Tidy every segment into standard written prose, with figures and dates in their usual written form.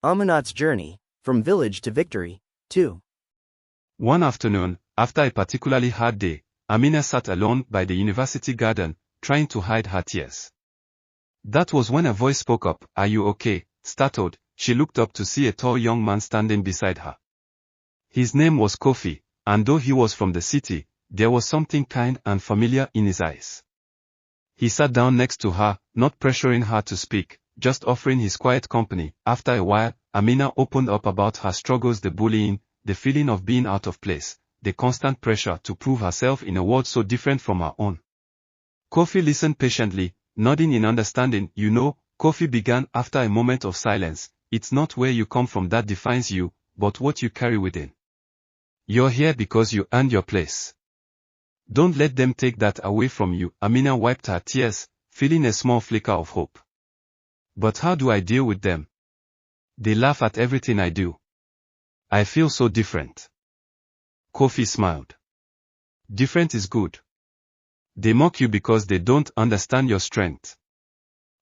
Aminat's Journey, From Village to Victory, 2. One afternoon, after a particularly hard day, Amina sat alone by the university garden, trying to hide her tears. That was when a voice spoke up. "Are you okay?" Startled, she looked up to see a tall young man standing beside her. His name was Kofi, and though he was from the city, there was something kind and familiar in his eyes. He sat down next to her, not pressuring her to speak, just offering his quiet company. After a while, Amina opened up about her struggles, the bullying, the feeling of being out of place, the constant pressure to prove herself in a world so different from her own. Kofi listened patiently, nodding in understanding. "You know," Kofi began after a moment of silence, "it's not where you come from that defines you, but what you carry within. You're here because you earned your place. Don't let them take that away from you." Amina wiped her tears, feeling a small flicker of hope. "But how do I deal with them? They laugh at everything I do. I feel so different." Kofi smiled. "Different is good. They mock you because they don't understand your strength.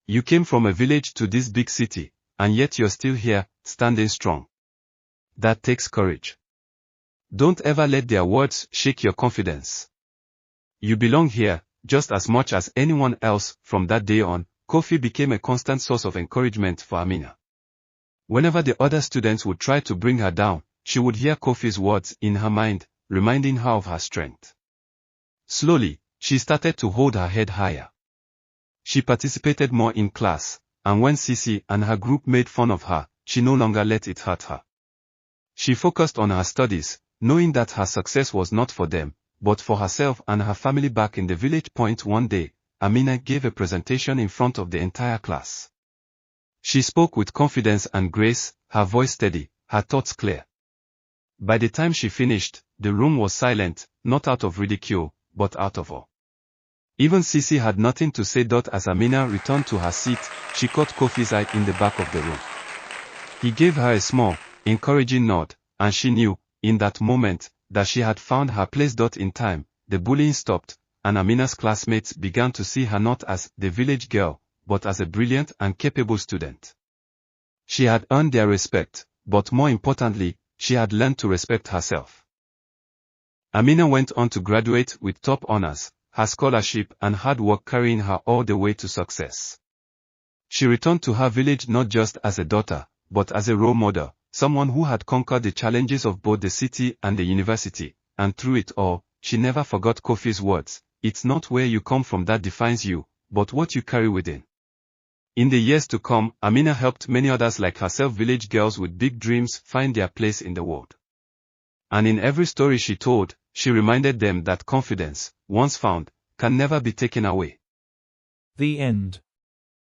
You came from a village to this big city, and yet you're still here, standing strong. That takes courage. Don't ever let their words shake your confidence. You belong here, just as much as anyone else." From that day on, Kofi became a constant source of encouragement for Amina. Whenever the other students would try to bring her down, she would hear Kofi's words in her mind, reminding her of her strength. Slowly, she started to hold her head higher. She participated more in class, and when Sisi and her group made fun of her, she no longer let it hurt her. She focused on her studies, knowing that her success was not for them, but for herself and her family back in the village. One day, Amina gave a presentation in front of the entire class. She spoke with confidence and grace, her voice steady, her thoughts clear. By the time she finished, the room was silent, not out of ridicule, but out of awe. Even Sisi had nothing to say. As Amina returned to her seat, she caught Kofi's eye in the back of the room. He gave her a small, encouraging nod, and she knew, in that moment, that she had found her place. In time, the bullying stopped, and Amina's classmates began to see her not as the village girl, but as a brilliant and capable student. She had earned their respect, but more importantly, she had learned to respect herself. Amina went on to graduate with top honors, her scholarship and hard work carrying her all the way to success. She returned to her village not just as a daughter, but as a role model, someone who had conquered the challenges of both the city and the university, and through it all, she never forgot Kofi's words, "It's not where you come from that defines you, but what you carry within." In the years to come, Amina helped many others like herself, village girls with big dreams, find their place in the world. And in every story she told, she reminded them that confidence, once found, can never be taken away. The end.